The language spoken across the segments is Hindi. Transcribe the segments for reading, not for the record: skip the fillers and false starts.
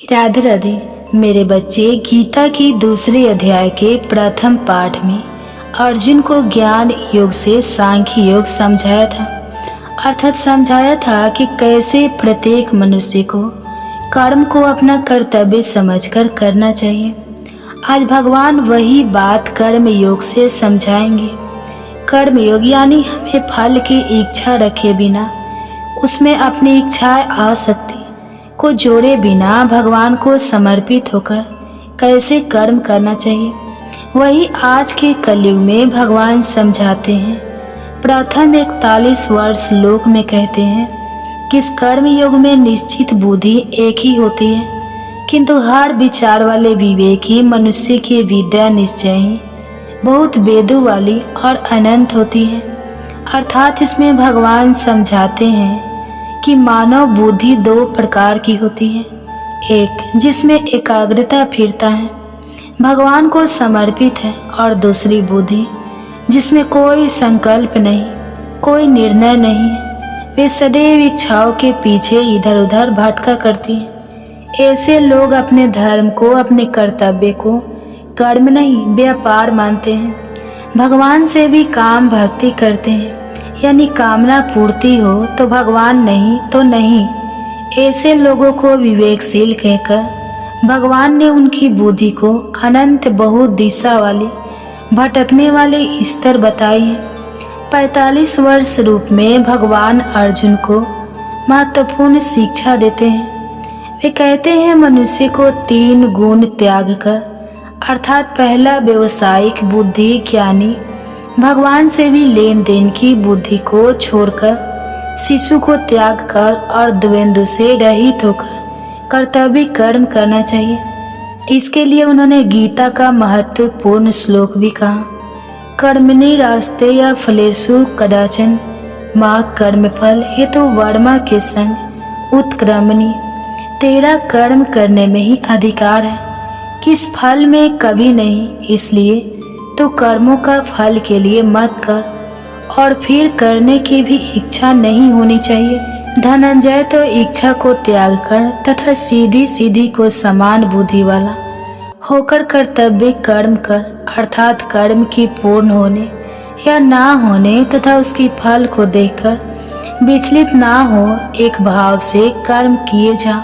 राधे राधे मेरे बच्चे। गीता की दूसरे अध्याय के प्रथम पाठ में अर्जुन को ज्ञान योग से सांख्य योग समझाया था। अर्थात समझाया था कि कैसे प्रत्येक मनुष्य को कर्म को अपना कर्तव्य समझकर करना चाहिए। आज भगवान वही बात कर्म योग से समझाएंगे। कर्म योग यानी हमें फल की इच्छा रखे बिना उसमें अपनी इच्छाएं आसक्ति को जोड़े बिना भगवान को समर्पित होकर कैसे कर्म करना चाहिए, वही आज के कलयुग में भगवान समझाते हैं। प्रथम 41 वर्ष श्लोक में कहते हैं कि इस कर्म योग में निश्चित बुद्धि एक ही होती है, किंतु हर विचार वाले विवेकी मनुष्य की विद्या निश्चय ही बहुत वेदों वाली और अनंत होती है। अर्थात इसमें भगवान समझाते हैं कि मानव बुद्धि दो प्रकार की होती है। एक जिसमें एकाग्रता फिरता है, भगवान को समर्पित है, और दूसरी बुद्धि जिसमें कोई संकल्प नहीं, कोई निर्णय नहीं है, वे सदैव इच्छाओं के पीछे इधर उधर भटका करती है। ऐसे लोग अपने धर्म को, अपने कर्तव्य को कर्म नहीं व्यापार मानते हैं। भगवान से भी काम भक्ति करते हैं, यानी कामना पूर्ति हो तो भगवान, नहीं तो नहीं। ऐसे लोगों को विवेकशील कहकर भगवान ने उनकी बुद्धि को अनंत बहुत दिशा वाली भटकने वाले स्तर बताए हैं। 45 वर्ष रूप में भगवान अर्जुन को महत्वपूर्ण शिक्षा देते हैं। वे कहते हैं मनुष्य को 3 गुण त्याग कर, अर्थात पहला व्यवसायिक बुद्धि ज्ञानी भगवान से भी लेन देन की बुद्धि को छोड़कर शिशु को त्याग कर और द्वंद्व से रहित होकर कर्तव्य कर्म करना चाहिए। इसके लिए उन्होंने गीता का महत्वपूर्ण श्लोक भी कहा, कर्मणि रास्ते या फलेषु कदाचन मां कर्म फल हेतु वर्मा के संग उत्क्रमणि। तेरा कर्म करने में ही अधिकार है, किस फल में कभी नहीं, इसलिए तो कर्मों का फल के लिए मत कर, और फिर करने की भी इच्छा नहीं होनी चाहिए। धनंजय तो इच्छा को त्याग कर तथा सीधी सीधी को समान बुद्धि वाला होकर कर्तव्य कर्म कर, अर्थात कर्म की पूर्ण होने या ना होने तथा उसकी फल को देखकर विचलित ना हो, एक भाव से कर्म किए जा।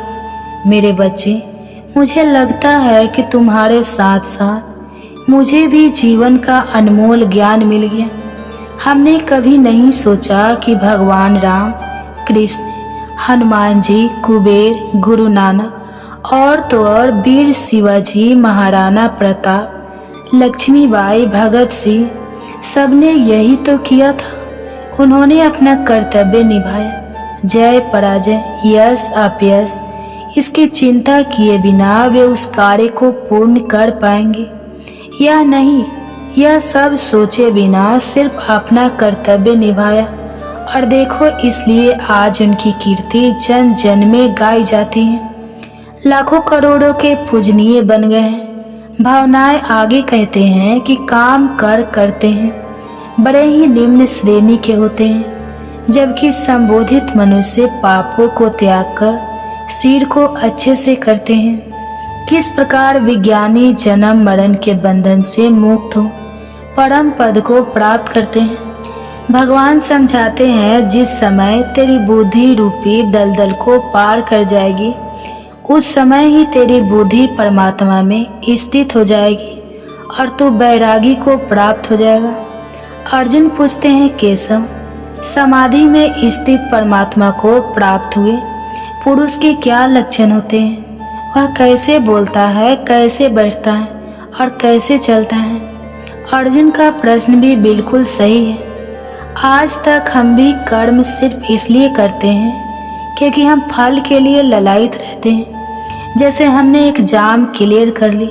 मेरे बच्चे, मुझे लगता है कि तुम्हारे साथ साथ मुझे भी जीवन का अनमोल ज्ञान मिल गया। हमने कभी नहीं सोचा कि भगवान राम, कृष्ण, हनुमान जी, कुबेर, गुरु नानक और तो और वीर शिवाजी, महाराणा प्रताप, लक्ष्मीबाई, भगत सिंह, सबने यही तो किया था। उन्होंने अपना कर्तव्य निभाया। जय पराजय, यश अपयश, इसकी चिंता किए बिना वे उस कार्य को पूर्ण कर पाएंगे या नहीं, यह सब सोचे बिना सिर्फ अपना कर्तव्य निभाया। और देखो, इसलिए आज उनकी कीर्ति जन जन में गाई जाती है। लाखों करोड़ों के पूजनीय बन गए हैं। भावनाएं आगे कहते हैं कि काम करते हैं बड़े ही निम्न श्रेणी के होते हैं, जबकि संबोधित मनुष्य पापों को त्याग कर सिर को अच्छे से करते हैं। किस प्रकार विज्ञानी जन्म मरण के बंधन से मुक्त हो परम पद को प्राप्त करते हैं। भगवान समझाते हैं, जिस समय तेरी बुद्धि रूपी दलदल को पार कर जाएगी, उस समय ही तेरी बुद्धि परमात्मा में स्थित हो जाएगी और तू बैरागी को प्राप्त हो जाएगा। अर्जुन पूछते हैं, केशव, समाधि में स्थित परमात्मा को प्राप्त हुए पुरुष के क्या लक्षण होते हैं? वह कैसे बोलता है, कैसे बैठता है और कैसे चलता है? अर्जुन का प्रश्न भी बिल्कुल सही है। आज तक हम भी कर्म सिर्फ इसलिए करते हैं क्योंकि हम फल के लिए ललायित रहते हैं। जैसे हमने एग्जाम क्लियर कर ली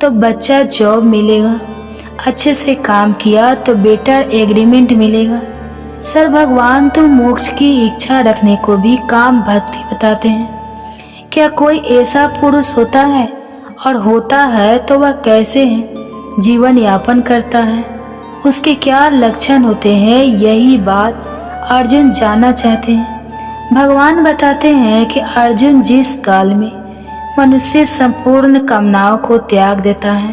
तो बच्चा जॉब मिलेगा, अच्छे से काम किया तो बेटर एग्रीमेंट मिलेगा। सर भगवान तो मोक्ष की इच्छा रखने को भी काम भक्ति बताते हैं। क्या कोई ऐसा पुरुष होता है, और होता है तो वह कैसे है जीवन यापन करता है, उसके क्या लक्षण होते हैं? यही बात अर्जुन जानना चाहते हैं। भगवान बताते हैं कि अर्जुन जिस काल में मनुष्य संपूर्ण कामनाओं को त्याग देता है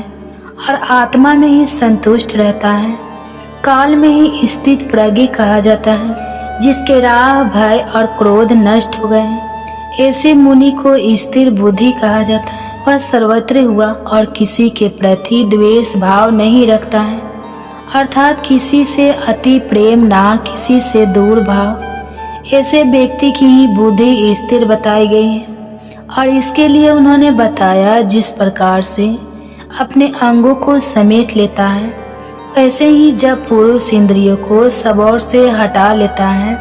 और आत्मा में ही संतुष्ट रहता है। काल में ही स्थित प्रज्ञ कहा जाता है, जिसके राह, भय और क्रोध नष्ट हो गए हैं। ऐसे मुनि को स्थिर बुद्धि कहा जाता है। वह सर्वत्र हुआ और किसी के प्रति द्वेष भाव नहीं रखता है, अर्थात किसी से अति प्रेम, ना किसी से दूर भाव। ऐसे व्यक्ति की ही बुद्धि स्थिर बताई गई है और इसके लिए उन्होंने बताया, जिस प्रकार से अपने अंगों को समेट लेता है, वैसे ही जब पुरुष इंद्रियों को सब ओर से हटा लेता है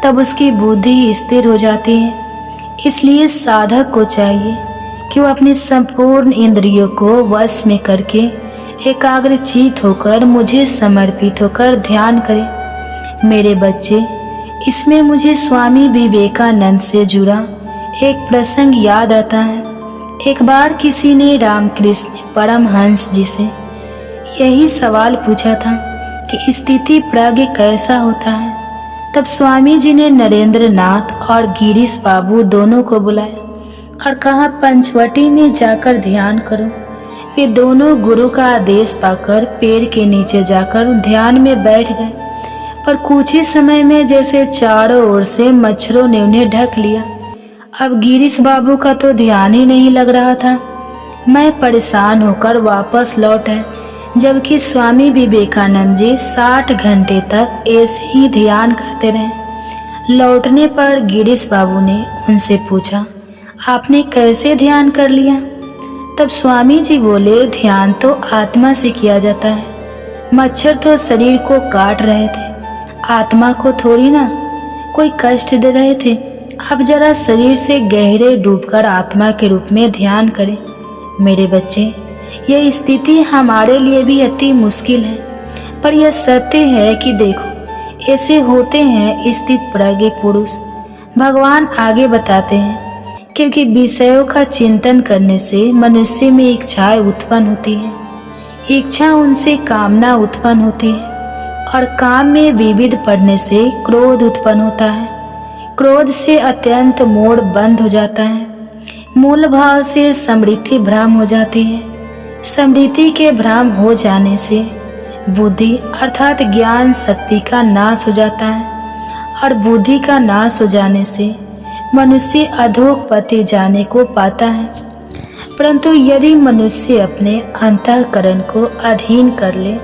तब उसकी बुद्धि स्थिर हो जाती है। इसलिए साधक को चाहिए कि वह अपनी संपूर्ण इंद्रियों को वश में करके एकाग्रचित होकर मुझे समर्पित होकर ध्यान करे। मेरे बच्चे, इसमें मुझे स्वामी विवेकानंद से जुड़ा एक प्रसंग याद आता है। एक बार किसी ने रामकृष्ण परमहंस जी से यही सवाल पूछा था कि स्थिति प्रज्ञ कैसा होता है। तब स्वामी जी ने नरेंद्र नाथ और गिरीश बाबू दोनों को बुलाया और कहा, पंचवटी में जाकर ध्यान करो। वे दोनों गुरु का आदेश पाकर पेड़ के नीचे जाकर ध्यान में बैठ गए, पर कुछ ही समय में जैसे चारों ओर से मच्छरों ने उन्हें ढक लिया। अब गिरीश बाबू का तो ध्यान ही नहीं लग रहा था। मैं परेशान होकर वापस लौट आए, जबकि स्वामी विवेकानंद जी 60 घंटे तक ऐसे ही ध्यान करते रहे। लौटने पर गिरीश बाबू ने उनसे पूछा, आपने कैसे ध्यान कर लिया? तब स्वामी जी बोले, ध्यान तो आत्मा से किया जाता है। मच्छर तो शरीर को काट रहे थे, आत्मा को थोड़ी ना कोई कष्ट दे रहे थे। अब जरा शरीर से गहरे डूबकर आत्मा के रूप में ध्यान करें। मेरे बच्चे, यह स्थिति हमारे लिए भी अति मुश्किल है, पर यह सत्य है कि देखो, ऐसे होते हैं स्थित प्रज्ञ पुरुष। भगवान आगे बताते हैं, क्योंकि विषयों का चिंतन करने से मनुष्य में इच्छाएं उत्पन्न होती हैं, इच्छा उनसे कामना उत्पन्न होती है, और काम में विविध पड़ने से क्रोध उत्पन्न होता है। क्रोध से अत्यंत मोड़ बंद हो जाता है। मूल भाव से समृद्धि भ्रम हो जाती है। समृद्धि के भ्रम हो जाने से बुद्धि अर्थात ज्ञान शक्ति का नाश हो जाता है, और बुद्धि का नाश हो जाने से मनुष्य अधोगति जाने को पाता है। परंतु यदि मनुष्य अपने अंतःकरण को अधीन कर ले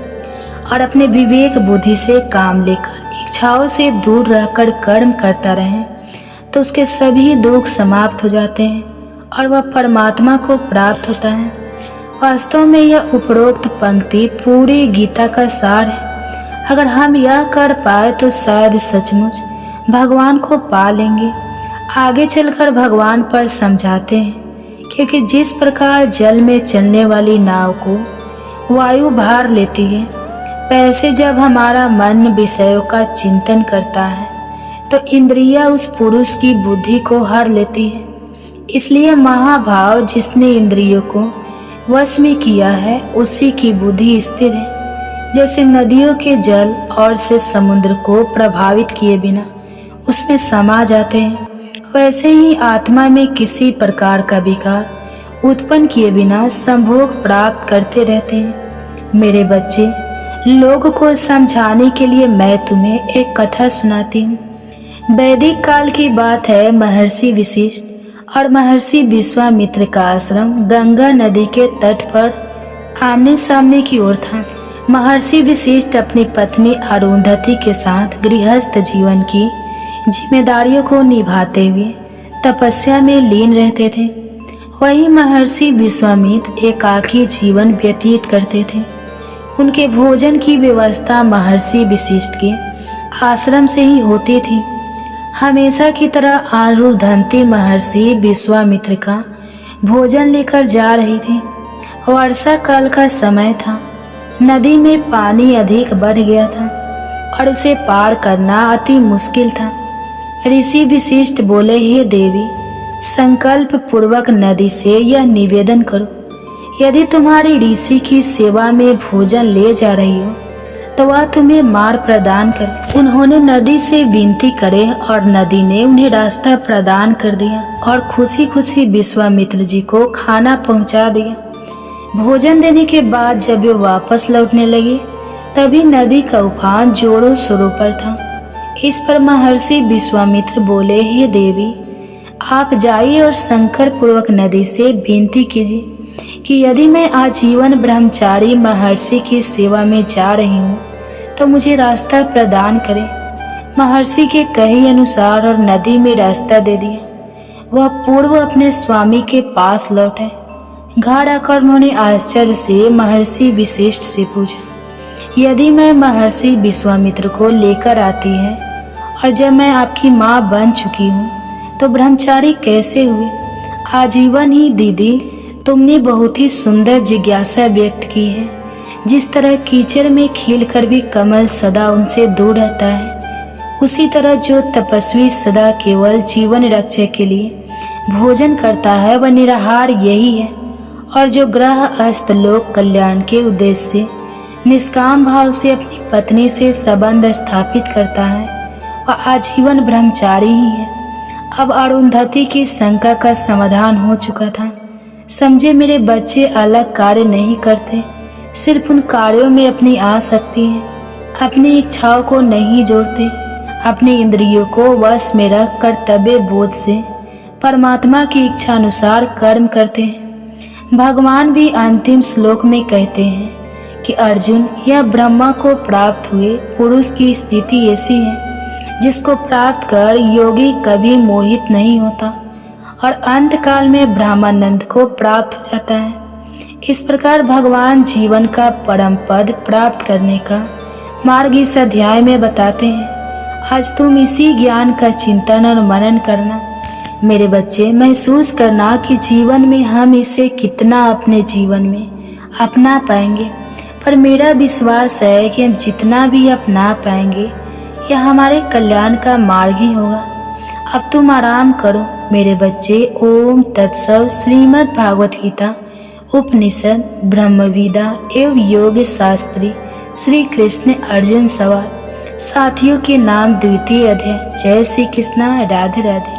और अपने विवेक बुद्धि से काम लेकर इच्छाओं से दूर रहकर कर्म करता रहे, तो उसके सभी दुख समाप्त हो जाते हैं और वह परमात्मा को प्राप्त होता है। वास्तव में यह उपरोक्त पंक्ति पूरी गीता का सार है। अगर हम यह कर पाए तो शायद सचमुच भगवान को पा लेंगे। आगे चलकर भगवान पर समझाते हैं, क्योंकि जिस प्रकार जल में चलने वाली नाव को वायु भार लेती है, वैसे जब हमारा मन विषयों का चिंतन करता है तो इंद्रियां उस पुरुष की बुद्धि को हर लेती है। इसलिए महाभाव जिसने इंद्रियों को वश में किया है, उसी की बुद्धि स्थिर है। जैसे नदियों के जल और से समुद्र को प्रभावित किए बिना उसमें समा जाते हैं, वैसे ही आत्मा में किसी प्रकार का विकार उत्पन्न किए बिना संभोग प्राप्त करते रहते हैं। मेरे बच्चे, लोगों को समझाने के लिए मैं तुम्हें एक कथा सुनाती हूँ। वैदिक काल की बात है। महर्षि वशिष्ठ और महर्षि विश्वामित्र का आश्रम गंगा नदी के तट पर आमने सामने की ओर था। महर्षि वशिष्ठ अपनी पत्नी अरुंधति के साथ गृहस्थ जीवन की जिम्मेदारियों को निभाते हुए तपस्या में लीन रहते थे। वहीं महर्षि विश्वामित्र एकाकी जीवन व्यतीत करते थे। उनके भोजन की व्यवस्था महर्षि वशिष्ठ के आश्रम से ही होती थी। हमेशा की तरह अरुंधति महर्षि विश्वामित्र का भोजन लेकर जा रही थी। वर्षा काल का समय था। नदी में पानी अधिक बढ़ गया था और उसे पार करना अति मुश्किल था। ऋषि वशिष्ठ बोले, हे देवी, संकल्प पूर्वक नदी से यह निवेदन करो, यदि तुम्हारी ऋषि की सेवा में भोजन ले जा रही हो तो वह तुम्हें मार प्रदान कर। उन्होंने नदी से विनती करे और नदी ने उन्हें रास्ता प्रदान कर दिया और खुशी खुशी विश्वामित्र जी को खाना पहुंचा दिया। भोजन देने के बाद जब वे वापस लौटने लगे तभी नदी का उफान जोरों शोरों पर था। इस पर महर्षि विश्वामित्र बोले, हे देवी, आप जाइए और संकर पूर्वक नदी से विनती कीजिए कि यदि मैं आजीवन ब्रह्मचारी महर्षि की सेवा में जा रही हूँ तो मुझे रास्ता प्रदान करें। महर्षि के कहे अनुसार और नदी में रास्ता दे दिया। वह पूर्व अपने स्वामी के पास लौटे। घर आकर उन्होंने आश्चर्य से महर्षि विशिष्ट से पूछा, यदि मैं महर्षि विश्वामित्र को लेकर आती है और जब मैं आपकी माँ बन चुकी हूँ तो ब्रह्मचारी कैसे हुए? आजीवन ही दीदी, तुमने बहुत ही सुंदर जिज्ञासा व्यक्त की है। जिस तरह कीचड़ में खिलकर भी कमल सदा उनसे दूर रहता है, उसी तरह जो तपस्वी सदा केवल जीवन रक्षा के लिए भोजन करता है वह निराहार यही है, और जो ग्रह अस्त लोक कल्याण के उद्देश्य से निष्काम भाव से अपनी पत्नी से संबंध स्थापित करता है वह आजीवन ब्रह्मचारी ही है। अब अरुंधति की शंका का समाधान हो चुका था। समझे मेरे बच्चे अलग कार्य नहीं करते, सिर्फ उन कार्यों में अपनी आसक्ति है, अपनी इच्छाओं को नहीं जोड़ते, अपनी इंद्रियों को वश में रख कर्तव्य बोध से परमात्मा की इच्छा अनुसार कर्म करते हैं। भगवान भी अंतिम श्लोक में कहते हैं कि अर्जुन, यह ब्रह्मा को प्राप्त हुए पुरुष की स्थिति ऐसी है जिसको प्राप्त कर योगी कभी मोहित नहीं होता और अंत काल में ब्रह्मानंद को प्राप्त हो जाता है। इस प्रकार भगवान जीवन का परम पद प्राप्त करने का मार्ग इस अध्याय में बताते हैं। आज तुम इसी ज्ञान का चिंतन और मनन करना। मेरे बच्चे, महसूस करना कि जीवन में हम इसे कितना अपने जीवन में अपना पाएंगे, पर मेरा विश्वास है कि हम जितना भी अपना पाएंगे यह हमारे कल्याण का मार्ग ही होगा। अब तुम आराम करो मेरे बच्चे। ओम तत्सव। श्रीमद् भागवत गीता उपनिषद ब्रह्मविदा एवं योग शास्त्री श्री कृष्ण अर्जुन सवाल। साथियों के नाम द्वितीय अध्याय। जय श्री कृष्णा। राधे राधे।